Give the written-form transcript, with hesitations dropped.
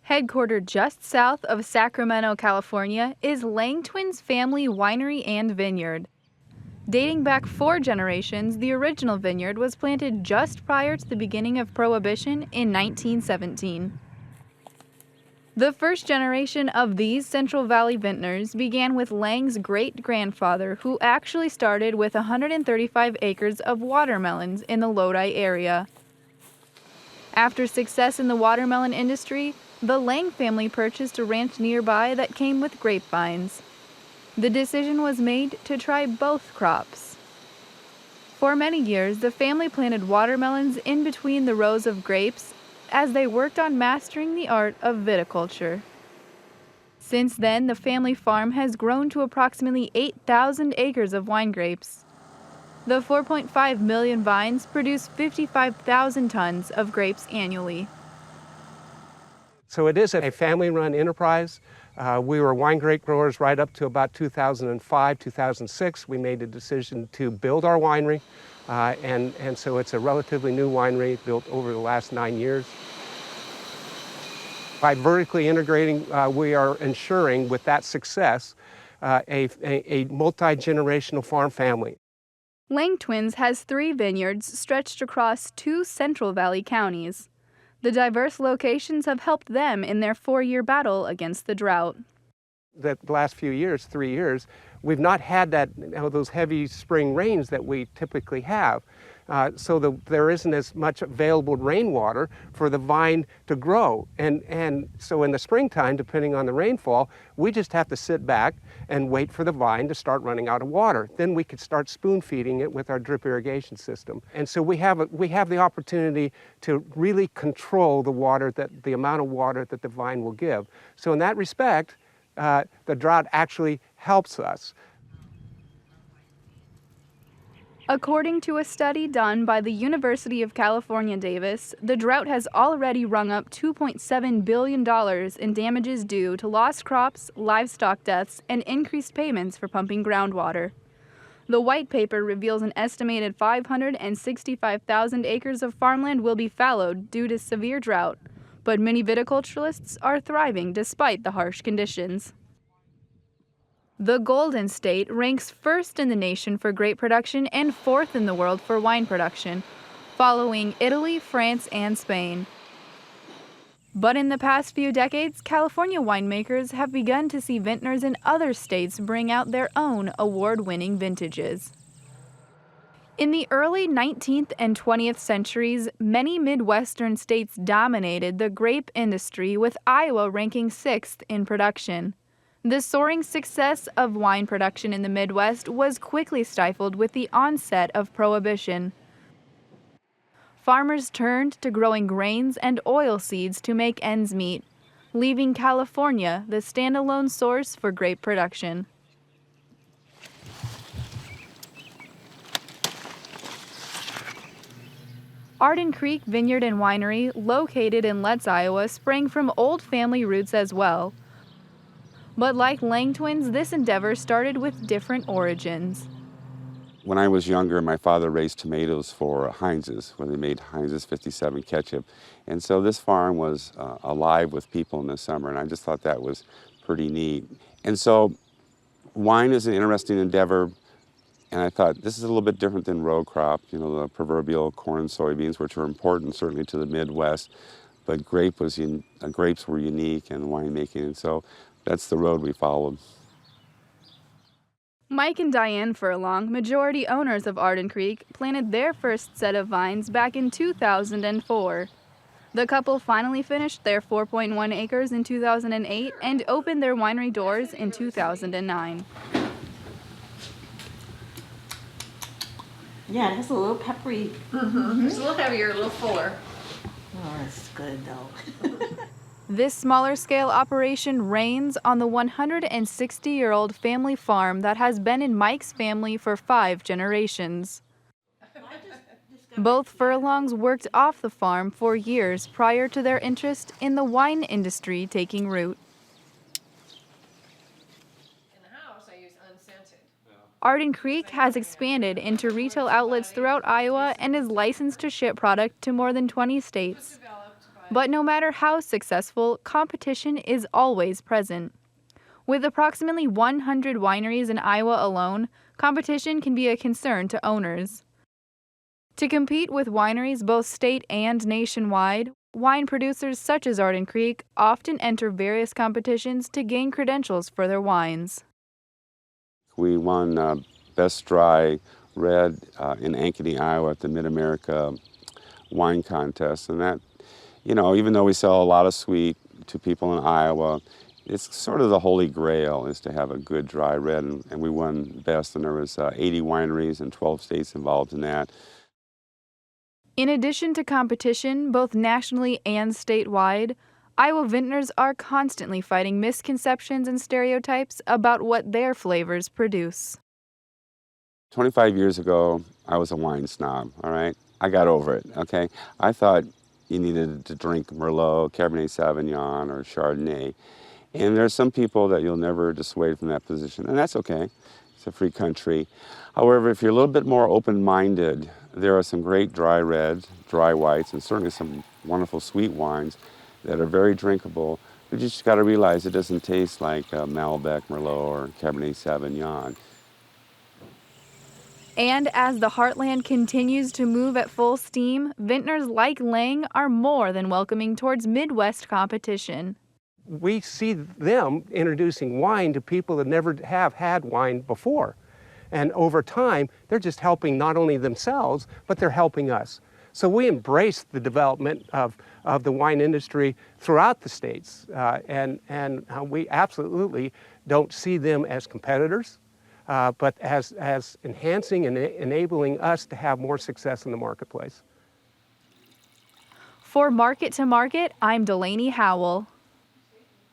Headquartered just south of Sacramento, California, is Lang Twins Family Winery and Vineyard. Dating back 4 generations, the original vineyard was planted just prior to the beginning of Prohibition in 1917. The first generation of these Central Valley vintners began with Lang's great-grandfather, who actually started with 135 acres of watermelons in the Lodi area. After success in the watermelon industry, the Lang family purchased a ranch nearby that came with grapevines. The decision was made to try both crops. For many years, the family planted watermelons in between the rows of grapes as they worked on mastering the art of viticulture. Since then, the family farm has grown to approximately 8,000 acres of wine grapes. The 4.5 million vines produce 55,000 tons of grapes annually. So it is a family-run enterprise. We were wine grape growers right up to about 2005, 2006. We made the decision to build our winery, and so it's a relatively new winery built over the last 9 years. By vertically integrating, we are ensuring with that success a multi-generational farm family. Lang Twins has 3 vineyards stretched across 2 Central Valley counties. The diverse locations have helped them in their 4-year battle against the drought. The last few years, 3 years, we've not had those heavy spring rains that we typically have. So there isn't as much available rainwater for the vine to grow. And so in the springtime, depending on the rainfall, we just have to sit back and wait for the vine to start running out of water. Then we could start spoon feeding it with our drip irrigation system. And so we have the opportunity to really control the amount of water that the vine will give. So in that respect, the drought actually helps us. According to a study done by the University of California, Davis, the drought has already rung up $2.7 billion in damages due to lost crops, livestock deaths, and increased payments for pumping groundwater. The white paper reveals an estimated 565,000 acres of farmland will be fallowed due to severe drought, but many viticulturists are thriving despite the harsh conditions. The Golden State ranks first in the nation for grape production and 4th in the world for wine production, following Italy, France, and Spain. But in the past few decades, California winemakers have begun to see vintners in other states bring out their own award-winning vintages. In the early 19th and 20th centuries, many Midwestern states dominated the grape industry, with Iowa ranking 6th in production. The soaring success of wine production in the Midwest was quickly stifled with the onset of Prohibition. Farmers turned to growing grains and oilseeds to make ends meet, leaving California the standalone source for grape production. Arden Creek Vineyard and Winery, located in Letts, Iowa, sprang from old family roots as well. But like Lang Twins, this endeavor started with different origins. When I was younger, my father raised tomatoes for Heinz's, when they made Heinz's 57 ketchup. And so this farm was alive with people in the summer, and I just thought that was pretty neat. And so wine is an interesting endeavor, and I thought this is a little bit different than row crop, the proverbial corn and soybeans, which are important certainly to the Midwest, but grapes were unique in winemaking, and so that's the road we followed. Mike and Diane Furlong, majority owners of Arden Creek, planted their first set of vines back in 2004. The couple finally finished their 4.1 acres in 2008 and opened their winery doors in 2009. Yeah, it has a little peppery. Mm-hmm. It's a little heavier, a little fuller. Oh, that's good though. This smaller-scale operation reigns on the 160-year-old family farm that has been in Mike's family for 5 generations. Both Furlongs worked off the farm for years prior to their interest in the wine industry taking root. In the house, I use unscented. Arden Creek has expanded into retail outlets throughout Iowa and is licensed to ship product to more than 20 states. But no matter how successful, competition is always present. With approximately 100 wineries in Iowa alone, competition can be a concern to owners. To compete with wineries both state and nationwide, wine producers such as Arden Creek often enter various competitions to gain credentials for their wines. We won Best Dry Red in Ankeny, Iowa at the Mid-America Wine Contest. And that, even though we sell a lot of sweet to people in Iowa, it's sort of the holy grail is to have a good dry red. And we won best, and there was 80 wineries and 12 states involved in that. In addition to competition, both nationally and statewide, Iowa vintners are constantly fighting misconceptions and stereotypes about what their flavors produce. 25 years ago, I was a wine snob, all right? I got over it, okay? I thought you needed to drink Merlot, Cabernet Sauvignon, or Chardonnay. And there's some people that you'll never dissuade from that position, and that's okay. It's a free country. However, if you're a little bit more open-minded, there are some great dry reds, dry whites, and certainly some wonderful sweet wines that are very drinkable. But you just got to realize it doesn't taste like Malbec, Merlot, or Cabernet Sauvignon. And as the heartland continues to move at full steam, vintners like Lang are more than welcoming towards Midwest competition. We see them introducing wine to people that never have had wine before. And over time, they're just helping not only themselves, but they're helping us. So we embrace the development of the wine industry throughout the states. And we absolutely don't see them as competitors, but as enhancing and enabling us to have more success in the marketplace. For Market to Market, I'm Delaney Howell.